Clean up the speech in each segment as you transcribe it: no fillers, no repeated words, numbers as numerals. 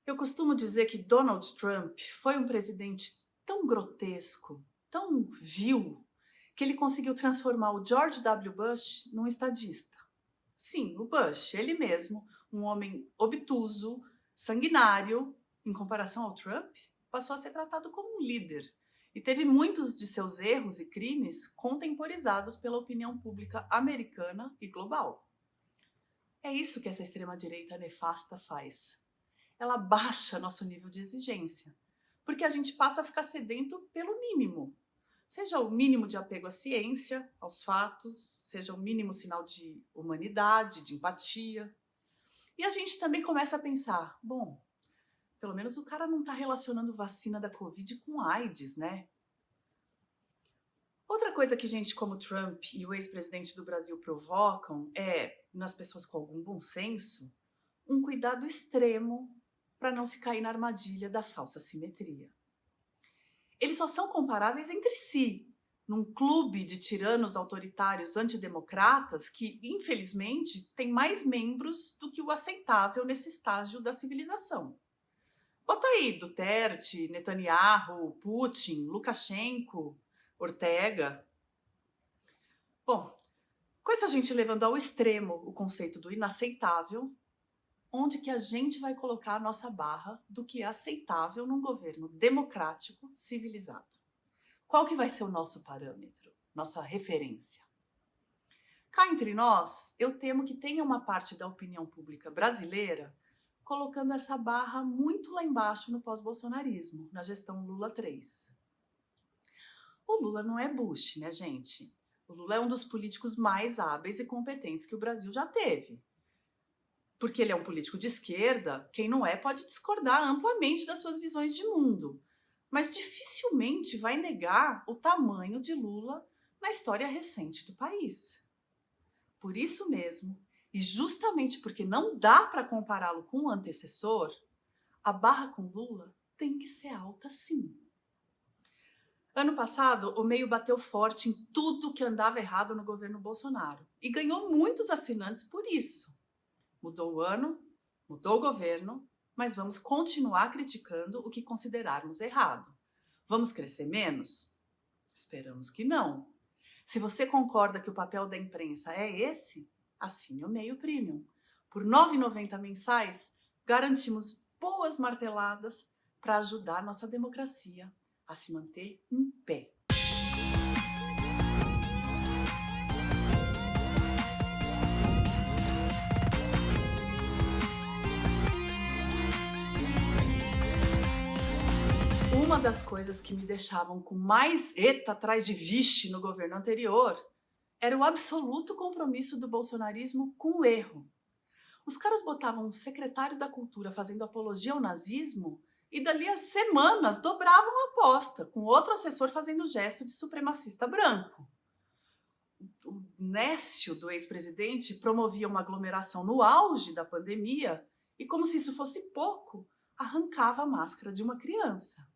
Eu costumo dizer que Donald Trump foi um presidente tão grotesco, tão vil, que ele conseguiu transformar o George W. Bush num estadista. Sim, o Bush, ele mesmo, um homem obtuso, sanguinário, em comparação ao Trump, passou a ser tratado como um líder e teve muitos de seus erros e crimes contemporizados pela opinião pública americana e global. É isso que essa extrema-direita nefasta faz. Ela baixa nosso nível de exigência, porque a gente passa a ficar sedento pelo mínimo. Seja o mínimo de apego à ciência, aos fatos, seja o mínimo sinal de humanidade, de empatia. E a gente também começa a pensar, bom, pelo menos o cara não está relacionando vacina da Covid com AIDS, né? Outra coisa que gente como Trump e o ex-presidente do Brasil provocam é, nas pessoas com algum bom senso, um cuidado extremo para não se cair na armadilha da falsa simetria. Eles só são comparáveis entre si, num clube de tiranos autoritários antidemocratas que, infelizmente, tem mais membros do que o aceitável nesse estágio da civilização. Bota aí Duterte, Netanyahu, Putin, Lukashenko, Ortega. Bom, com essa gente levando ao extremo o conceito do inaceitável, onde que a gente vai colocar a nossa barra do que é aceitável num governo democrático, civilizado? Qual que vai ser o nosso parâmetro, nossa referência? Cá entre nós, eu temo que tenha uma parte da opinião pública brasileira colocando essa barra muito lá embaixo no pós-bolsonarismo, na gestão Lula 3. O Lula não é Bush, né, gente? O Lula é um dos políticos mais hábeis e competentes que o Brasil já teve. Porque ele é um político de esquerda, quem não é pode discordar amplamente das suas visões de mundo, mas dificilmente vai negar o tamanho de Lula na história recente do país. Por isso mesmo, e justamente porque não dá para compará-lo com o antecessor, a barra com Lula tem que ser alta sim. Ano passado, o meio bateu forte em tudo que andava errado no governo Bolsonaro e ganhou muitos assinantes por isso. Mudou o ano, mudou o governo, mas vamos continuar criticando o que considerarmos errado. Vamos crescer menos? Esperamos que não. Se você concorda que o papel da imprensa é esse, assine o Meio Premium. Por R$ 9,90 mensais, garantimos boas marteladas para ajudar nossa democracia a se manter em pé. Uma das coisas que me deixavam com mais eta atrás de vixe no governo anterior era o absoluto compromisso do bolsonarismo com o erro. Os caras botavam um secretário da cultura fazendo apologia ao nazismo e dali a semanas dobravam a aposta, com outro assessor fazendo gesto de supremacista branco. O Nécio do ex-presidente promovia uma aglomeração no auge da pandemia e, como se isso fosse pouco, arrancava a máscara de uma criança.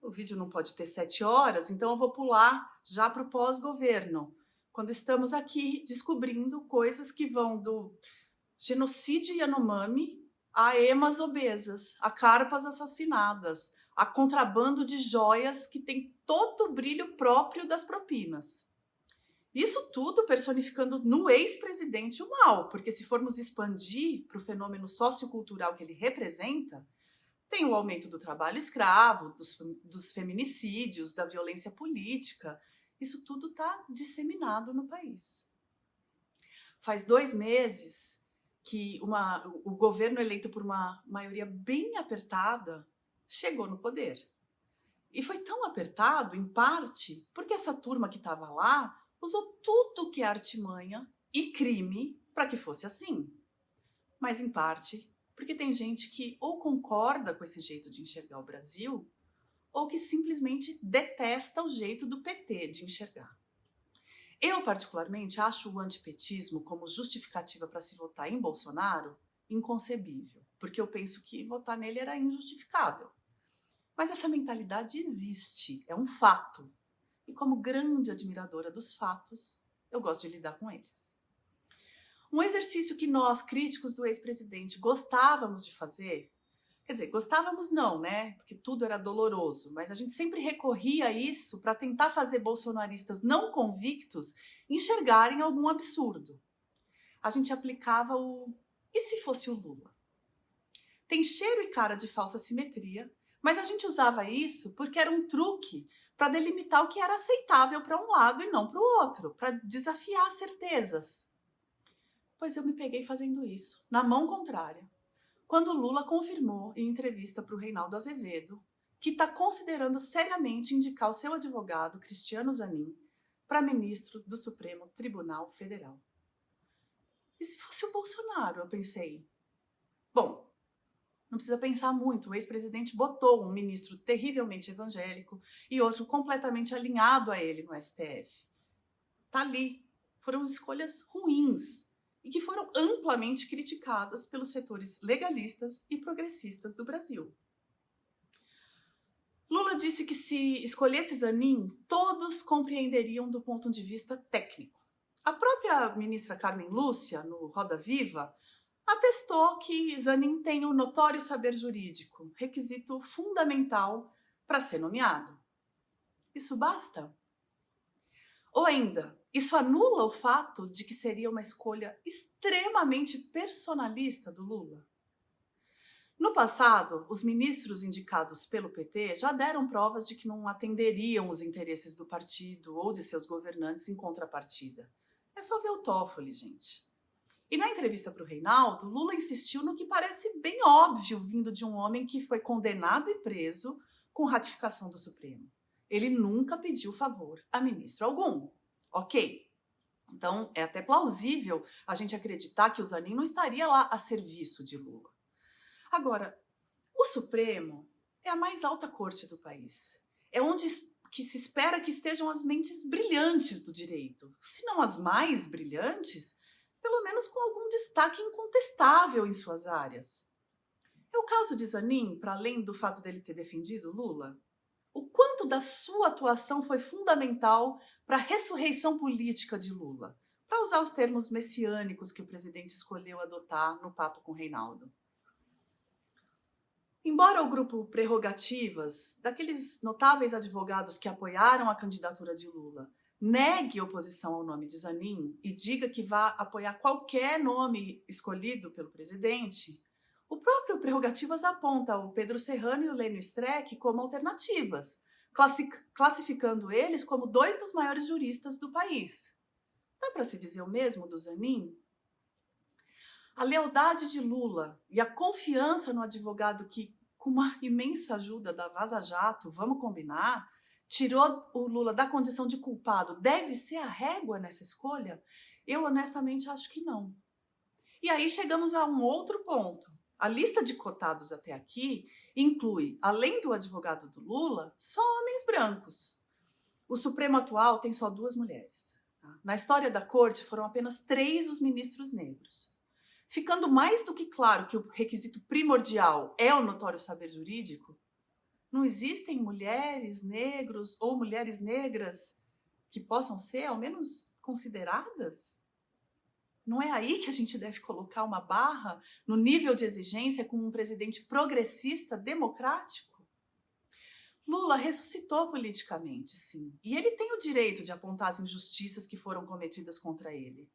O vídeo não pode ter 7 horas, então eu vou pular já para o pós-governo, quando estamos aqui descobrindo coisas que vão do genocídio Yanomami a emas obesas, a carpas assassinadas, a contrabando de joias que tem todo o brilho próprio das propinas. Isso tudo personificando no ex-presidente o mal, porque se formos expandir para o fenômeno sociocultural que ele representa, tem o aumento do trabalho escravo, dos feminicídios, da violência política. Isso tudo está disseminado no país. Faz 2 meses que o governo eleito por uma maioria bem apertada chegou no poder. E foi tão apertado, em parte, porque essa turma que estava lá usou tudo que é artimanha e crime para que fosse assim. Mas, em parte, porque tem gente que ou concorda com esse jeito de enxergar o Brasil, ou que simplesmente detesta o jeito do PT de enxergar. Eu, particularmente, acho o antipetismo como justificativa para se votar em Bolsonaro inconcebível, porque eu penso que votar nele era injustificável. Mas essa mentalidade existe, é um fato. E como grande admiradora dos fatos, eu gosto de lidar com eles. Um exercício que nós, críticos do ex-presidente, gostávamos de fazer Quer dizer, gostávamos não, né? Porque tudo era doloroso, mas a gente sempre recorria a isso para tentar fazer bolsonaristas não convictos enxergarem algum absurdo. A gente aplicava o "e se fosse o Lula?". Tem cheiro e cara de falsa simetria, mas a gente usava isso porque era um truque para delimitar o que era aceitável para um lado e não para o outro, para desafiar certezas. Pois eu me peguei fazendo isso, na mão contrária, quando Lula confirmou em entrevista para o Reinaldo Azevedo que está considerando seriamente indicar o seu advogado, Cristiano Zanin, para ministro do Supremo Tribunal Federal. E se fosse o Bolsonaro, eu pensei. Bom, não precisa pensar muito, o ex-presidente botou um ministro terrivelmente evangélico e outro completamente alinhado a ele no STF. Tá ali. Foram escolhas ruins e que foram amplamente criticadas pelos setores legalistas e progressistas do Brasil. Lula disse que se escolhesse Zanin, todos compreenderiam do ponto de vista técnico. A própria ministra Carmen Lúcia, no Roda Viva, atestou que Zanin tem um notório saber jurídico, requisito fundamental para ser nomeado. Isso basta? Ou ainda, isso anula o fato de que seria uma escolha extremamente personalista do Lula? No passado, os ministros indicados pelo PT já deram provas de que não atenderiam os interesses do partido ou de seus governantes em contrapartida. É só ver o Toffoli, gente. E na entrevista para o Reinaldo, Lula insistiu no que parece bem óbvio vindo de um homem que foi condenado e preso com ratificação do Supremo. Ele nunca pediu favor a ministro algum. Ok. Então, é até plausível a gente acreditar que o Zanin não estaria lá a serviço de Lula. Agora, o Supremo é a mais alta corte do país. É onde que se espera que estejam as mentes brilhantes do direito. Se não as mais brilhantes, pelo menos com algum destaque incontestável em suas áreas. É o caso de Zanin, para além do fato dele ter defendido Lula? O quanto da sua atuação foi fundamental para a ressurreição política de Lula? Para usar os termos messiânicos que o presidente escolheu adotar no papo com Reinaldo. Embora o grupo Prerrogativas, daqueles notáveis advogados que apoiaram a candidatura de Lula, negue oposição ao nome de Zanin e diga que vá apoiar qualquer nome escolhido pelo presidente, o próprio Prerrogativas aponta o Pedro Serrano e o Lênio Streck como alternativas, classificando eles como dois dos maiores juristas do país. Dá para se dizer o mesmo do Zanin? A lealdade de Lula e a confiança no advogado que, com uma imensa ajuda da Vaza Jato, vamos combinar, tirou o Lula da condição de culpado, deve ser a régua nessa escolha? Eu honestamente acho que não. E aí chegamos a um outro ponto. A lista de cotados até aqui inclui, além do advogado do Lula, só homens brancos. O Supremo atual tem só 2 mulheres. Tá? Na história da corte foram apenas 3 os ministros negros. Ficando mais do que claro que o requisito primordial é o notório saber jurídico, não existem mulheres, negros ou mulheres negras que possam ser, ao menos, consideradas? Não é aí que a gente deve colocar uma barra no nível de exigência com um presidente progressista, democrático? Lula ressuscitou politicamente, sim, e ele tem o direito de apontar as injustiças que foram cometidas contra ele.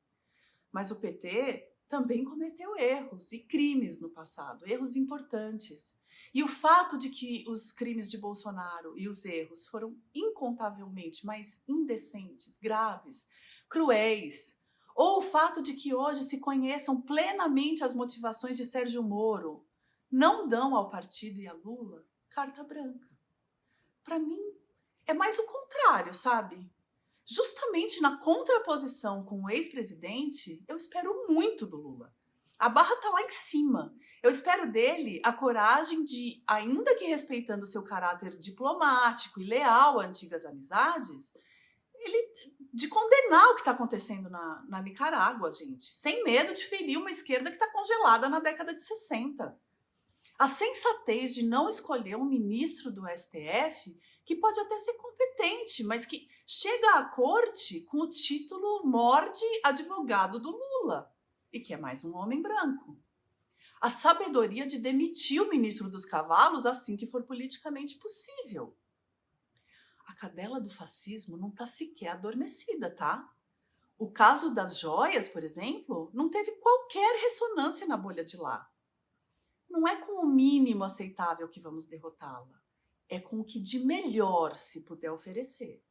Mas o PT também cometeu erros e crimes no passado, erros importantes. E o fato de que os crimes de Bolsonaro e os erros foram incontavelmente mais indecentes, graves, cruéis, ou o fato de que hoje se conheçam plenamente as motivações de Sérgio Moro, não dão ao partido e a Lula carta branca. Para mim, é mais o contrário, sabe? Justamente na contraposição com o ex-presidente, eu espero muito do Lula. A barra está lá em cima. Eu espero dele a coragem de, ainda que respeitando seu caráter diplomático e leal a antigas amizades, de condenar o que está acontecendo na Nicarágua, gente, sem medo de ferir uma esquerda que está congelada na década de 60. A sensatez de não escolher um ministro do STF que pode até ser competente, mas que chega à corte com o título mor de advogado do Lula e que é mais um homem branco. a sabedoria de demitir o ministro dos cavalos assim que for politicamente possível. A cadela do fascismo não está sequer adormecida, tá? O caso das joias, por exemplo, não teve qualquer ressonância na bolha de lá. Não é com o mínimo aceitável que vamos derrotá-la. É com o que de melhor se puder oferecer.